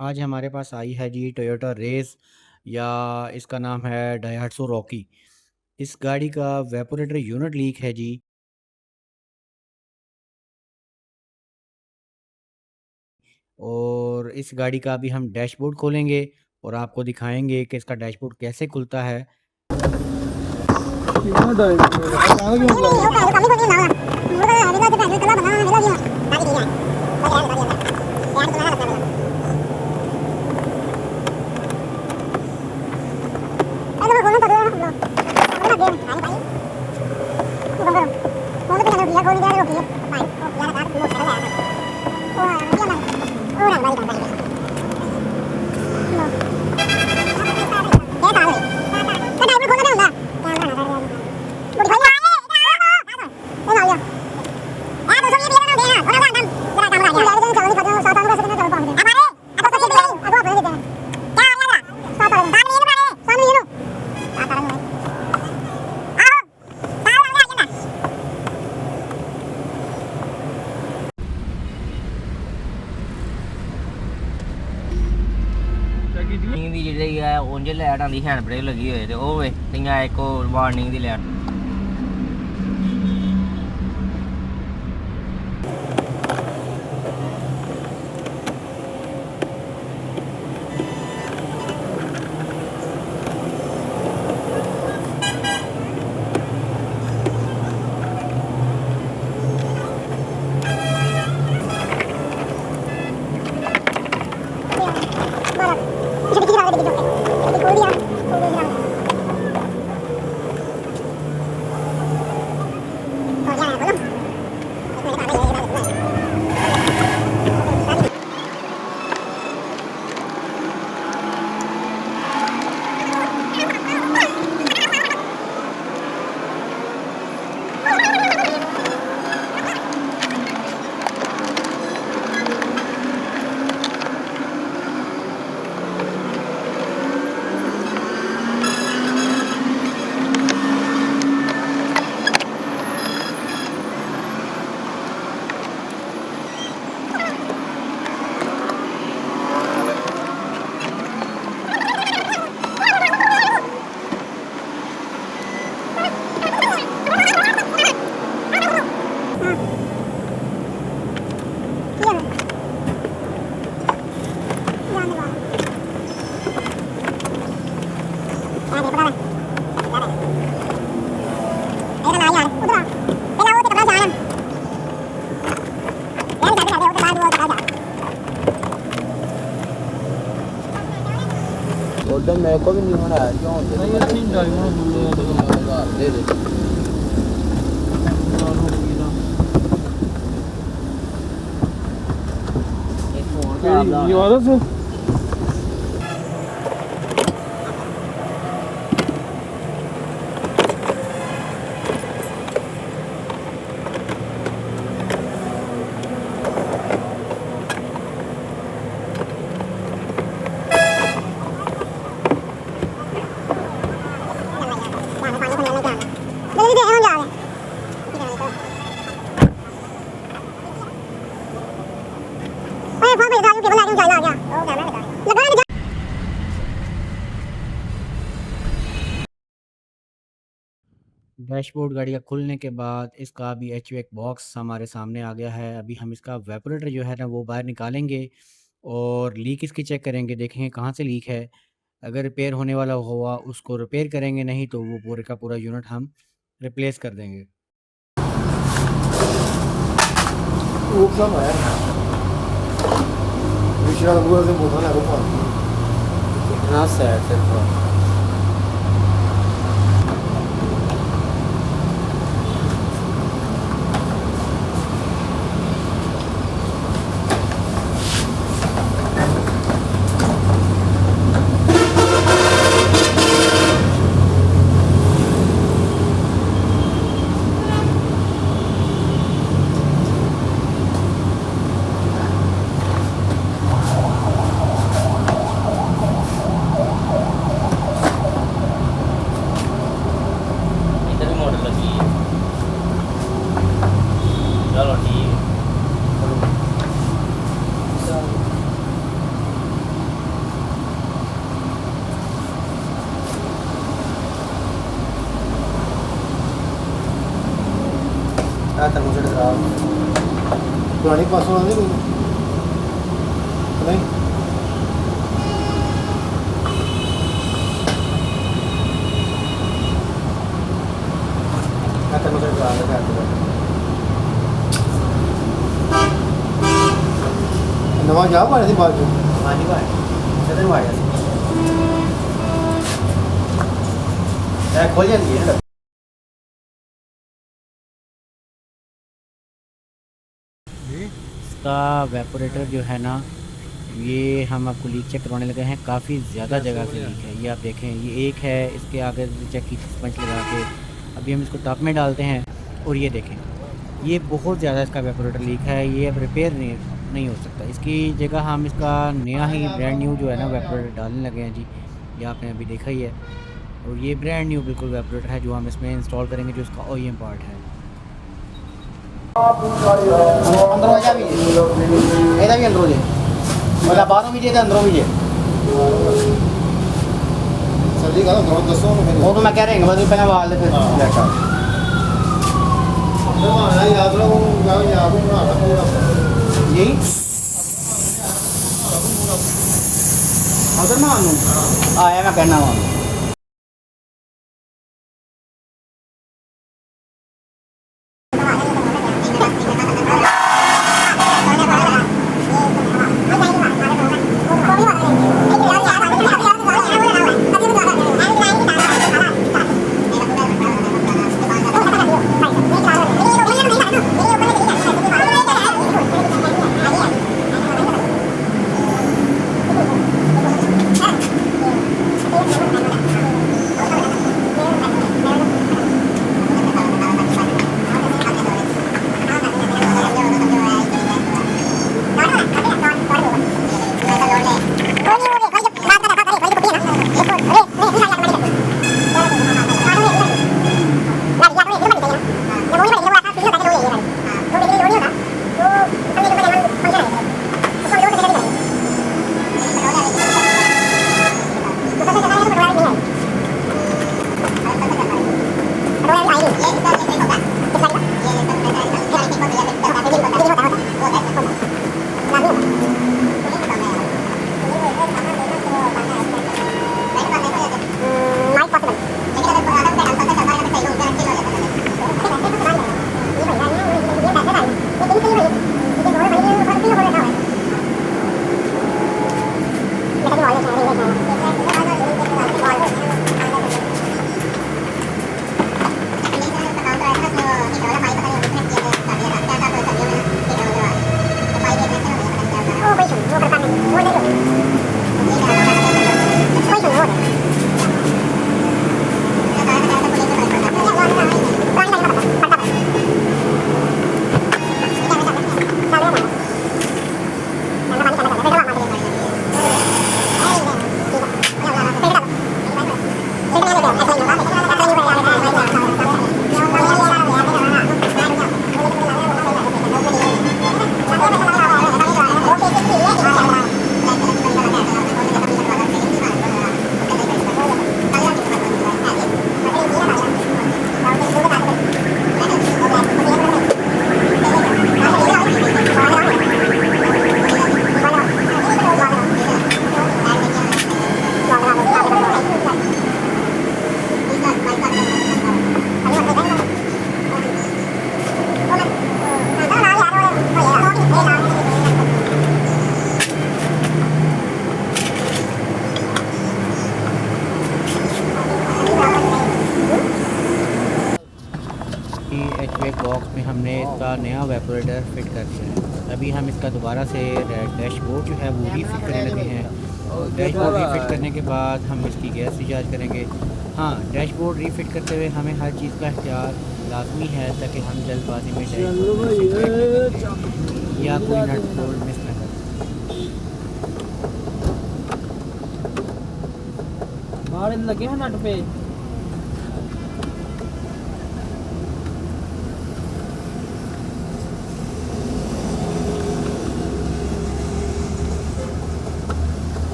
आज हमारे पास आई है जी टोयोटा रेस या इसका नाम है डायहाट्सू रॉकी। इस गाड़ी का वेपोरेटर यूनिट लीक है जी। और इस गाड़ी का अभी हम डैशबोर्ड खोलेंगे और आपको दिखाएंगे कि इसका डैशबोर्ड कैसे खुलता है। ਵਾਰਨਿੰਗ ਦੀ ਜਿਹੜੀ ਹੈ ਉਂਝ ਲਾਈਟ ਆਂਦੀ ਹੈਂਡ ਬ੍ਰੇਕ ਲੱਗੀ ਹੋਏ ਤੇ ਉਹ ਵੇ ਕਈਆਂ ਇੱਕ ਵਾਰਨਿੰਗ ਦੀ ਲਾਈਟ उधर मेरे को भी नहीं होना है क्यों नहीं अच्छी ड्राइवर दे दे ये वाला से डैशबोर्ड गाड़ी का खुलने के बाद इसका भी एचवीएक बॉक्स हमारे सामने आ गया है। अभी हम इसका वेपोरेटर जो है ना वो बाहर निकालेंगे और लीक इसकी चेक करेंगे, देखेंगे कहाँ से लीक है। अगर रिपेयर होने वाला हुआ उसको रिपेयर करेंगे, नहीं तो वो पूरे का पूरा यूनिट हम रिप्लेस कर देंगे। कितना सैड है पुरानी पासों आने नहीं नहीं आता मुझे जा रहा है नवा जा पा रही बात हाँ जी भाई चले भाई खोल जाती है। इसका वेपोरेटर जो है ना, ये हम आपको लीक चेक करवाने लगे हैं। काफ़ी ज़्यादा जगह से लीक है। ये आप देखें, ये एक है, इसके आगे चेक की स्पंज लगा के अभी हम इसको टॉप में डालते हैं। और ये देखें, ये बहुत ज़्यादा इसका वेपोरेटर लीक है। ये अब रिपेयर नहीं हो सकता। इसकी जगह हम इसका नया ही ब्रांड न्यू जो है ना वेपोरेटर डालने लगे हैं जी। ये आपने अभी देखा ही है। और ये ब्रांड न्यू बिल्कुल वेपोरेटर है जो हम इसमें इंस्टॉल करेंगे, जो इसका OEM पार्ट है। अंदर हो जा भी ਇਹਦਾ ਵੀ ਅੰਦਰੋਂ ਜੇ ਮਤਲਬ ਬਾਹਰੋਂ ਵੀ ਜੇ ਤੇ ਅੰਦਰੋਂ ਵੀ ਜੇ ਸੱਜੀ ਗੱਲ ਅੰਦਰੋਂ ਦੱਸੋ ਉਹ ਤਾਂ ਮੈਂ ਕਹਿ ਰਿਹਾ ਬਸ ਪਹਿਲਾਂ ਵਾਲ ਦੇ ਫਿਰ ਲੈਟਾ ਬਣਾਣਾ ਯਾਦ ਰਹੋ ਯਾਦ ਬਣਾਣਾ ਪੂਰਾ ਜੀ ਉਧਰ ਮਾਨ ਨੂੰ ਆਇਆ ਮੈਂ ਕਹਿਣਾ ਵਾ HVAC बॉक्स में हमने इसका नया वेपोरेटर फिट कर दिया है। अभी हम इसका दोबारा से डैशबोर्ड जो है वो रीफिट करने लगे हैं। डैशबोर्ड रीफिट करने के बाद हम इसकी गैस रिचार्ज करेंगे। हाँ, डैशबोर्ड रीफिट करते हुए हमें हर चीज़ का एहतियात लाजमी है ताकि हम जल्दबाजी में डैशबोर्ड या कोई नट बोल्ट मिस ना करें। बाहर लगे हैं नट पे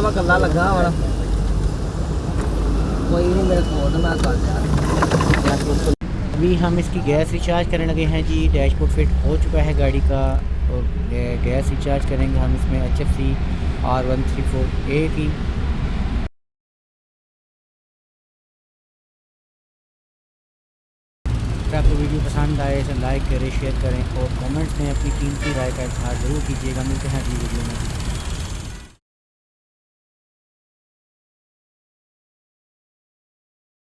मैं कल्ला लगा हुआ कोई नहीं मेरे को मैं कर दिया। अभी हम इसकी गैस रिचार्ज करने लगे हैं जी। डैशबोर्ड फिट हो चुका है गाड़ी का और गैस रिचार्ज करेंगे हम इसमें HFC R134A की। अगर आपको वीडियो पसंद आए तो लाइक करें, शेयर करें और कमेंट्स में अपनी कीमती राय का इजहार ज़रूर कीजिएगा। मिलते हैं अगली वीडियो में।